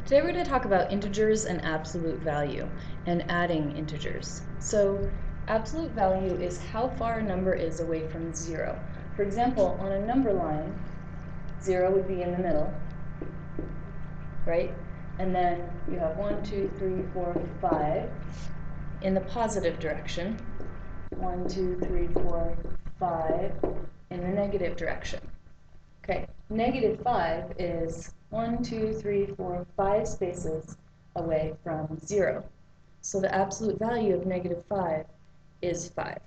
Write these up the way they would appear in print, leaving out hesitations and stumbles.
Today we're going to talk about integers and absolute value and adding integers. So absolute value is how far a number is away from 0. For example, on a number line, 0 would be in the middle, right? And then you have 1, 2, 3, 4, 5 in the positive direction. 1, 2, 3, 4, 5 in the negative direction. Okay, negative 5 is 1, 2, 3, 4, 5 spaces away from 0. So the absolute value of negative 5 is 5.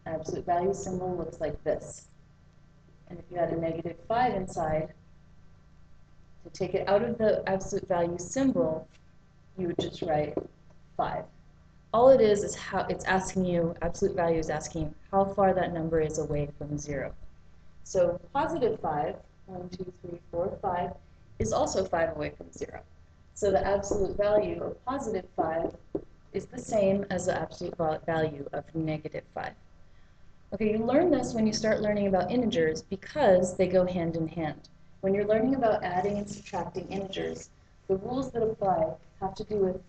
Absolute value symbol looks like this. And if you had a negative 5 inside, to take it out of the absolute value symbol, you would just write 5. All it is how it's asking you, absolute value is asking you how far that number is away from 0. So positive 5, 1, 2, 3, 4, 5, is also 5 away from 0. So the absolute value of positive 5 is the same as the absolute value of negative 5. Okay, you learn this when you start learning about integers because they go hand in hand. When you're learning about adding and subtracting integers, the rules that apply have to do with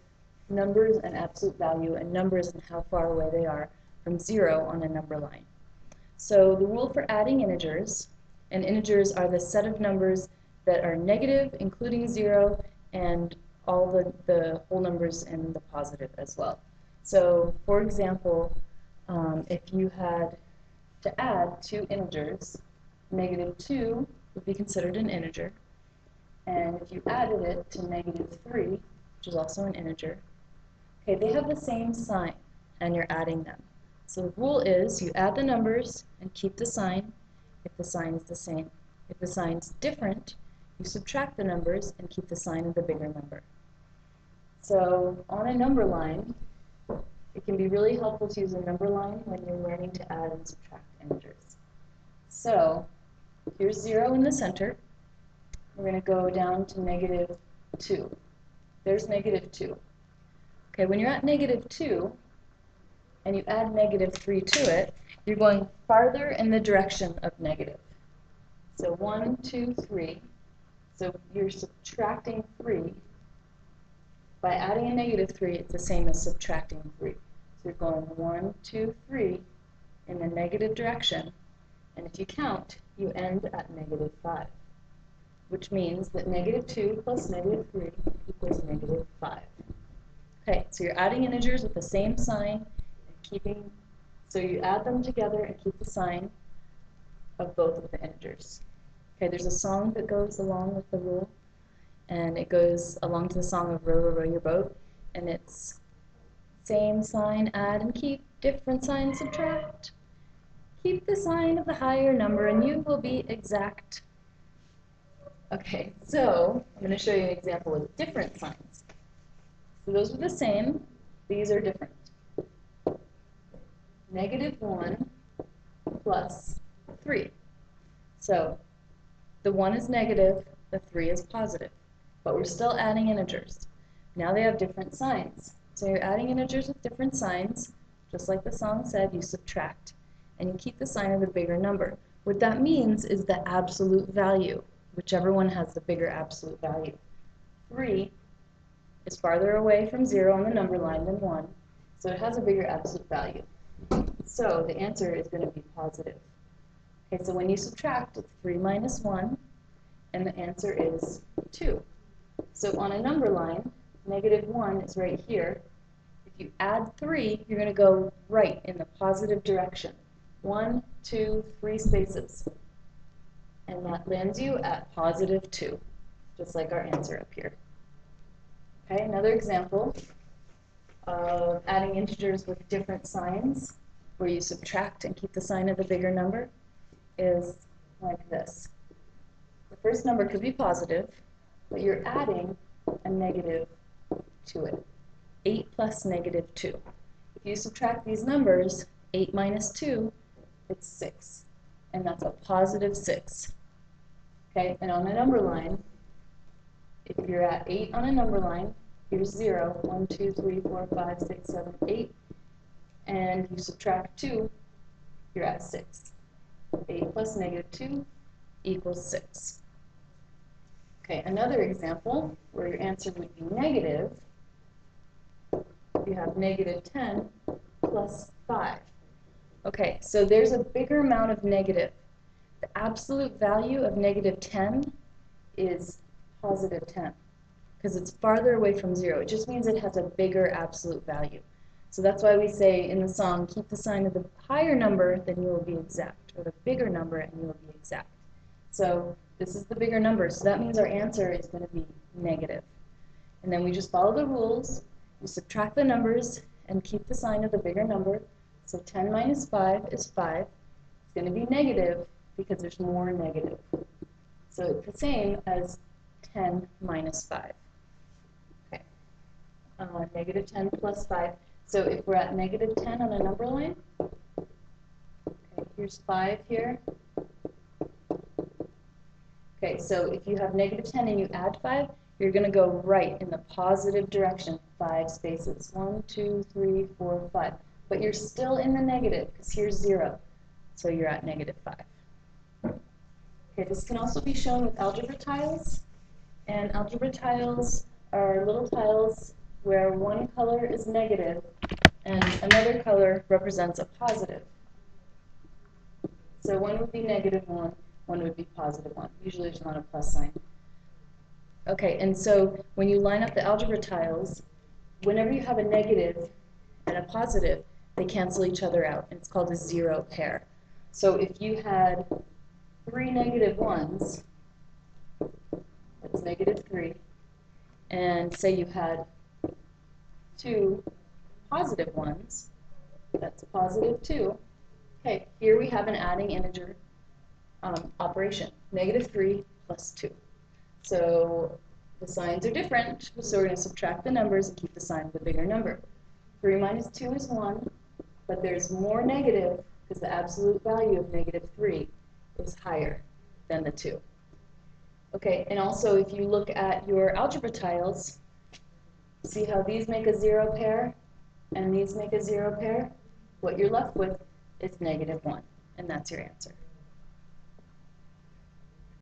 numbers and absolute value and numbers and how far away they are from 0 on a number line. So the rule for adding integers, and integers are the set of numbers that are negative, including 0, and all the whole numbers in the positive as well. So, for example, if you had to add two integers, negative 2 would be considered an integer, and if you added it to negative 3, which is also an integer, okay, they have the same sign, and you're adding them. So the rule is you add the numbers and keep the sign if the sign is the same. If the sign's different, you subtract the numbers and keep the sign of the bigger number. So on a number line, it can be really helpful to use a number line when you're learning to add and subtract integers. So here's 0 in the center. We're going to go down to negative 2. There's negative 2. Okay, when you're at negative 2, and you add negative 3 to it, you're going farther in the direction of negative. So 1, 2, 3. So you're subtracting 3. By adding a negative 3, it's the same as subtracting 3. So you're going 1, 2, 3 in the negative direction. And if you count, you end at negative 5, which means that negative 2 plus negative 3 equals negative 5. Okay, so you're adding integers with the same sign, so you add them together and keep the sign of both of the integers. Okay, there's a song that goes along with the rule, and it goes along to the song of Row, Row, Row Your Boat, and it's same sign, add and keep, different sign, subtract. Keep the sign of the higher number and you will be exact. Okay, so I'm going to show you an example with different signs. So those are the same, these are different. Negative 1 plus 3. So the 1 is negative, the 3 is positive, but we're still adding integers. Now they have different signs. So you're adding integers with different signs, just like the song said, you subtract, and you keep the sign of the bigger number. What that means is the absolute value, whichever one has the bigger absolute value. 3 is farther away from 0 on the number line than 1, so it has a bigger absolute value. So the answer is going to be positive. Okay, so when you subtract, it's 3 minus 1, and the answer is 2. So on a number line, negative 1 is right here. If you add 3, you're going to go right in the positive direction. 1, 2, 3 spaces. And that lands you at positive 2, just like our answer up here. Okay, another example of adding integers with different signs, where you subtract and keep the sign of the bigger number, is like this. The first number could be positive, but you're adding a negative to it. 8 plus negative 2. If you subtract these numbers, 8 minus 2, it's 6. And that's a positive 6. Okay, and on a number line, if you're at 8 on a number line, here's 0, 1, 2, 3, 4, 5, 6, 7, 8. And you subtract 2, you're at 6. 8 plus negative 2 equals 6. Okay, another example where your answer would be negative. You have negative 10 plus 5. Okay, so there's a bigger amount of negative. The absolute value of negative 10 is positive 10 because it's farther away from 0. It just means it has a bigger absolute value. So that's why we say in the song, keep the sign of the higher number, then you will be exact, or the bigger number, and you will be exact. So this is the bigger number, so that means our answer is going to be negative. And then we just follow the rules. You subtract the numbers and keep the sign of the bigger number. So 10 minus 5 is 5. It's going to be negative because there's more negative. So it's the same as 10 minus 5. Okay. Negative 10 plus 5. So if we're at negative 10 on a number line, okay, here's 5 here. Okay, so if you have negative 10 and you add 5, you're going to go right in the positive direction, 5 spaces. 1, 2, 3, 4, 5. But you're still in the negative because here's 0. So you're at negative 5. Okay, this can also be shown with algebra tiles. And algebra tiles are little tiles where one color is negative and another color represents a positive. So one would be negative 1, one would be positive 1. Usually there's not a plus sign. Okay, and so when you line up the algebra tiles, whenever you have a negative and a positive, they cancel each other out, and it's called a zero pair. So if you had 3 negative 1s, that's negative 3, and say you had 2 positive 1s, that's a positive 2. Okay, here we have an adding integer operation, negative 3 plus 2. So the signs are different, so we're going to subtract the numbers and keep the sign of the bigger number. 3 minus 2 is 1, but there's more negative because the absolute value of negative 3 is higher than the 2. Okay, and also if you look at your algebra tiles, see how these make a zero pair and these make a zero pair? What you're left with is negative 1, and that's your answer.